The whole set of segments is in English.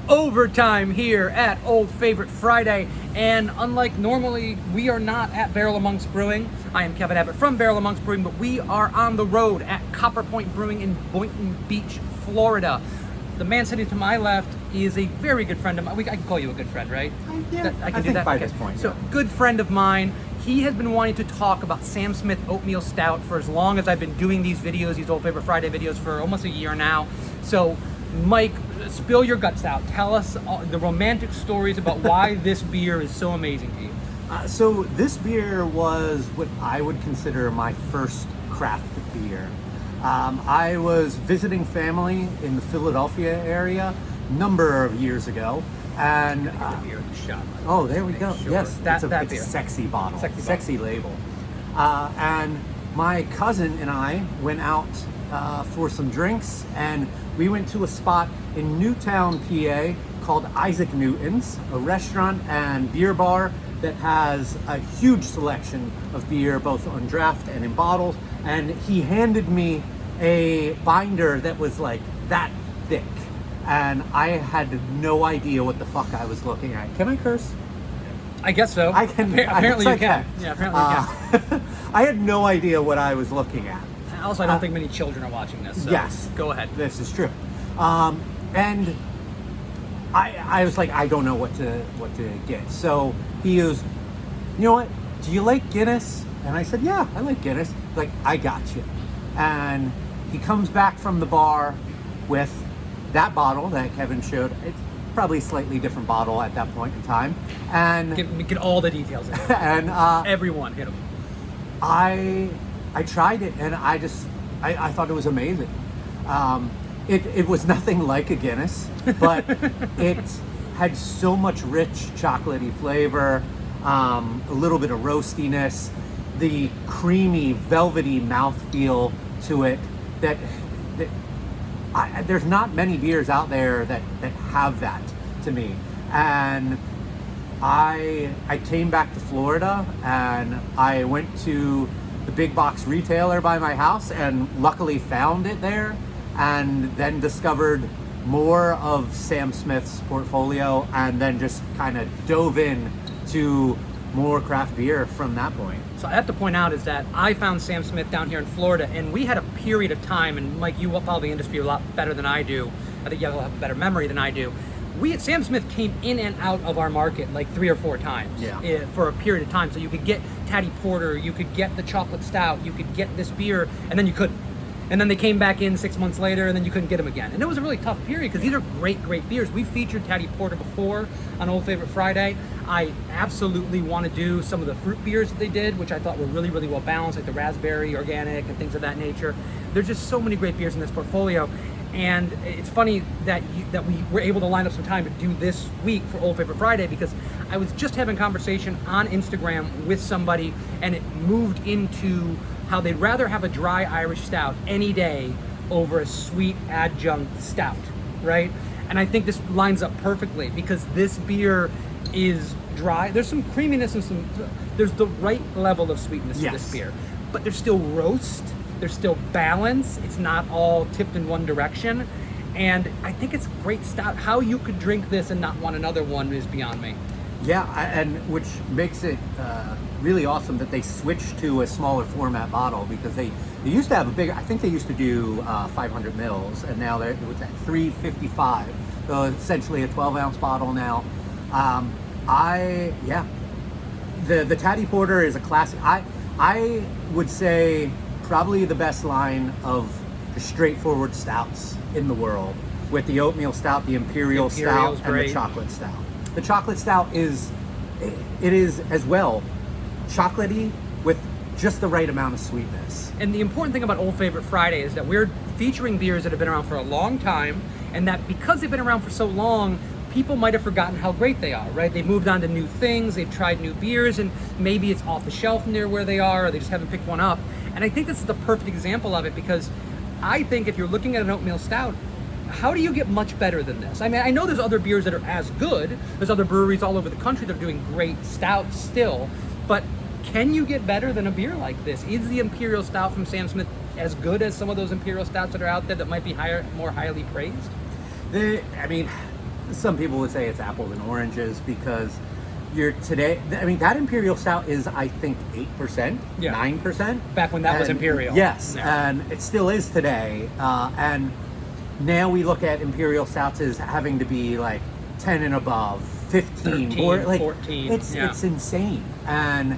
Overtime here at Old Favorite Friday, and unlike normally, we are not at Barrel Amongst Brewing. I am Kevin Abbott from Barrel Amongst Brewing, but we are on the road at Copperpoint Brewing in Boynton Beach, Florida. The man sitting to my left is a very good friend of mine. I can call you a good friend, right? Yeah, I can do that by okay. this point. So, Yeah. good friend of mine. He has been wanting to talk about Sam Smith Oatmeal Stout for as long as I've been doing these videos, these Old Favorite Friday videos, for almost a year now. So, Mike, spill your guts out. Tell us the romantic stories about why this beer is so amazing to you. So this beer was what I would consider my first craft beer. I was visiting family in the Philadelphia area a number of years ago, and The beer in the shop. oh, there we go. Sure. Yes, That it's beer. a sexy bottle, Sexy label. And my cousin and I went out for some drinks, and we went to a spot in Newtown, PA called Isaac Newton's, a restaurant and beer bar that has a huge selection of beer, both on draft and in bottles. And he handed me a binder that was like that thick, and I had no idea what the fuck I was looking at. Can I curse? I guess so. I can. Apparently you I can. Yeah, apparently you can. I had no idea what I was looking at. Also, I don't think many children are watching this. So Yes. Go ahead. This is true. And I was like, I don't know what to get. So he goes, you know what? Do you like Guinness? And I said, yeah, I like Guinness. He's like, I got you. And he comes back from the bar with that bottle that Kevin showed. It's probably a slightly different bottle at that point in time. And Get all the details in. and Everyone hit them. I tried it, and I thought it was amazing. It was nothing like a Guinness, but it had so much rich chocolatey flavor, a little bit of roastiness, the creamy, velvety mouthfeel to it that there's not many beers out there that have that to me. And I came back to Florida, and I went to the big box retailer by my house and luckily found it there, and then discovered more of Sam Smith's portfolio, and then just kind of dove in to more craft beer from that point. So I have to point out is that I found Sam Smith down here in Florida, and we had a period of time, and Mike, you follow the industry a lot better than I do. I think you'll have a better memory than I do. Sam Smith came in and out of our market like 3 or 4 times for a period of time. So you could get Taddy Porter, you could get the chocolate stout, you could get this beer, and then you couldn't. And then they came back in 6 months later, and then you couldn't get them again. And it was a really tough period because these are great, great beers. We featured Taddy Porter before on Old Favorite Friday. I absolutely want to do some of the fruit beers that they did, which I thought were really, really well balanced, like the raspberry, organic, and things of that nature. There's just so many great beers in this portfolio. And it's funny that we were able to line up some time to do this week for Old Favorite Friday, because I was just having a conversation on Instagram with somebody, and it moved into how they'd rather have a dry Irish stout any day over a sweet adjunct stout, right? And I think this lines up perfectly because this beer is dry. There's some creaminess and there's the right level of sweetness to this beer, but there's still roast. There's still balance. It's not all tipped in one direction. And I think it's a great stout. How you could drink this and not want another one is beyond me. Yeah, and which makes it really awesome that they switched to a smaller format bottle, because they used to have a big, I think they used to do 500 mils, and now they're at 355. So essentially a 12-ounce bottle now. The Taddy Porter is a classic. I would say probably the best line of the straightforward stouts in the world, with the oatmeal stout, the imperial stout, and the chocolate stout. The chocolate stout is as well chocolatey with just the right amount of sweetness. And the important thing about Old Favorite Friday is that we're featuring beers that have been around for a long time, and that because they've been around for so long, people might have forgotten how great they are, right? They've moved on to new things, they've tried new beers, and maybe it's off the shelf near where they are, or they just haven't picked one up. And I think this is the perfect example of it, because I think if you're looking at an oatmeal stout, how do you get much better than this? I mean, I know there's other beers that are as good. There's other breweries all over the country that are doing great stouts still, but can you get better than a beer like this? Is the Imperial Stout from Sam Smith as good as some of those Imperial Stouts that are out there that might be more highly praised? The some people would say it's apples and oranges because that Imperial Stout is, I think, 8%, 9%. Back when that was Imperial. Yes, Yeah. and it still is today. And now we look at Imperial Stouts as having to be like 10 and above, 15, 13, 14. It's insane. And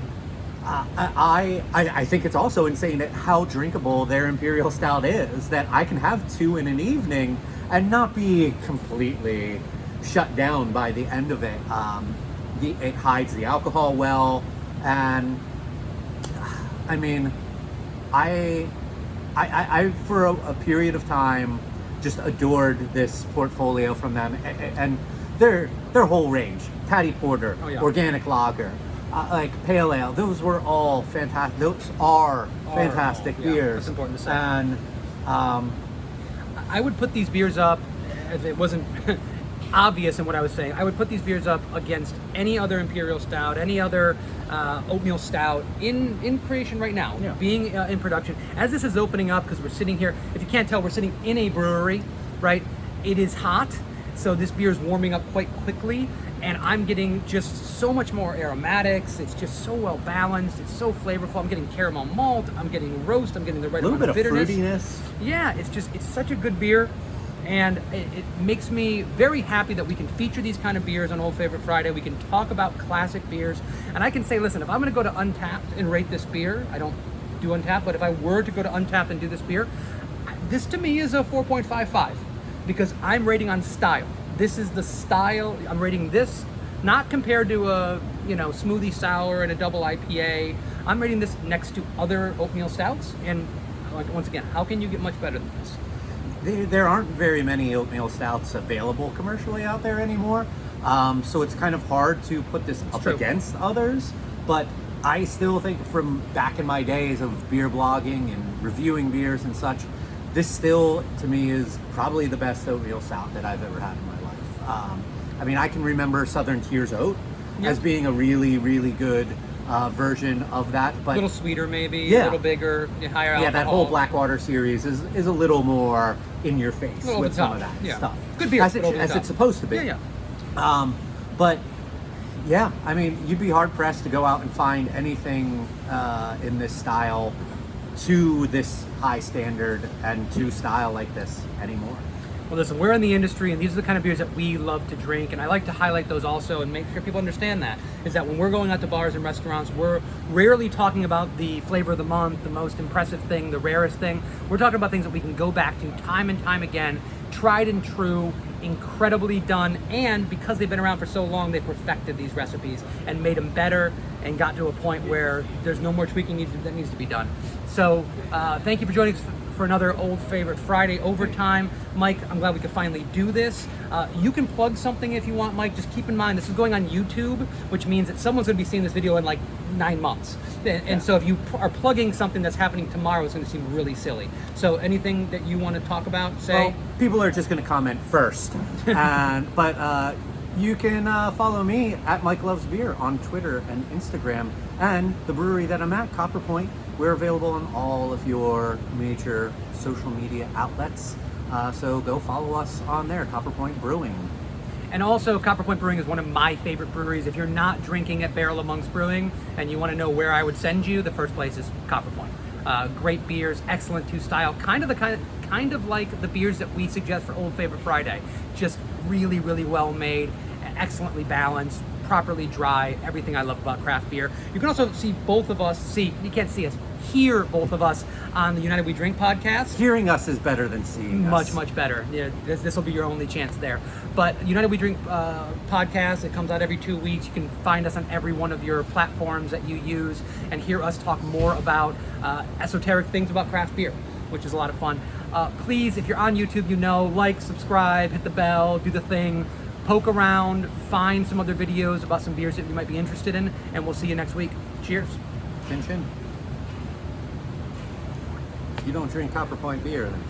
I think it's also insane at how drinkable their Imperial Stout is, that I can have 2 in an evening and not be completely shut down by the end of it. It hides the alcohol well, and I mean, I for a period of time just adored this portfolio from them, and their whole range, Tatty Porter, Organic Lager, like Pale Ale, those were all fantastic. Those are fantastic beers. That's important to say. And I would put these beers up, if it wasn't obvious in what I was saying, I would put these beers up against any other Imperial Stout, any other Oatmeal Stout in creation right now, being in production. As this is opening up, because we're sitting here, if you can't tell, we're sitting in a brewery, right? It is hot, so this beer is warming up quite quickly, and I'm getting just so much more aromatics. It's just so well balanced. It's so flavorful. I'm getting caramel malt. I'm getting roast. I'm getting the right amount of bitterness. A little bit of fruitiness. Yeah, it's such a good beer. And it makes me very happy that we can feature these kind of beers on Old Favorite Friday. We can talk about classic beers. And I can say, listen, if I'm going to go to Untapped and rate this beer, I don't do Untapped, but if I were to go to Untapped and do this beer, this to me is a 4.55 because I'm rating on style. This is the style. I'm rating this not compared to a smoothie sour and a double IPA. I'm rating this next to other oatmeal stouts. And once again, how can you get much better than this? There aren't very many oatmeal stouts available commercially out there anymore, so it's kind of hard to put this up against others, but I still think from back in my days of beer blogging and reviewing beers and such, this still, to me, is probably the best oatmeal stout that I've ever had in my life. I mean, I can remember Southern Tears Oat as being a really, really good version of that, but a little sweeter, maybe a little bigger, higher alcohol. Yeah, that whole Blackwater series is a little more in your face with some of that stuff. Good beer, as it's supposed to be. But yeah, I mean, you'd be hard pressed to go out and find anything in this style to this high standard and to style like this anymore. Well, listen, we're in the industry, and these are the kind of beers that we love to drink, and I like to highlight those also and make sure people understand that, is that when we're going out to bars and restaurants, we're rarely talking about the flavor of the month, the most impressive thing, the rarest thing. We're talking about things that we can go back to time and time again, tried and true, incredibly done, and because they've been around for so long, they've perfected these recipes and made them better and got to a point where there's no more tweaking that needs to be done. So thank you for joining us for another Old Favorite Friday Overtime. Mike, I'm glad we could finally do this. You can plug something if you want, Mike. Just keep in mind, this is going on YouTube, which means that someone's going to be seeing this video in like 9 months. And so if you are plugging something that's happening tomorrow, it's going to seem really silly. So anything that you want to talk about, say? Well, people are just going to comment first. But you can follow me at Mike Loves Beer on Twitter and Instagram. And the brewery that I'm at, Copperpoint, we're available on all of your major social media outlets. So go follow us on there, Copperpoint Brewing. And also, Copperpoint Brewing is one of my favorite breweries. If you're not drinking at Barrel of Monks Brewing and you want to know where I would send you, the first place is Copperpoint. Great beers, excellent to style, kind of like the beers that we suggest for Old Favorite Friday. Just really, really well made, excellently balanced, properly dry, everything I love about craft beer. You can also see both of us, you can't see us, hear both of us on the United We Drink podcast. Hearing us is better than seeing us. Much better. Yeah, this will be your only chance there. But United We Drink podcast, it comes out every 2 weeks. You can find us on every one of your platforms that you use and hear us talk more about esoteric things about craft beer, which is a lot of fun. Please, if you're on YouTube, like, subscribe, hit the bell, do the thing. Poke around, find some other videos about some beers that you might be interested in, and we'll see you next week. Cheers. Chin chin. If you don't drink Copperpoint beer, then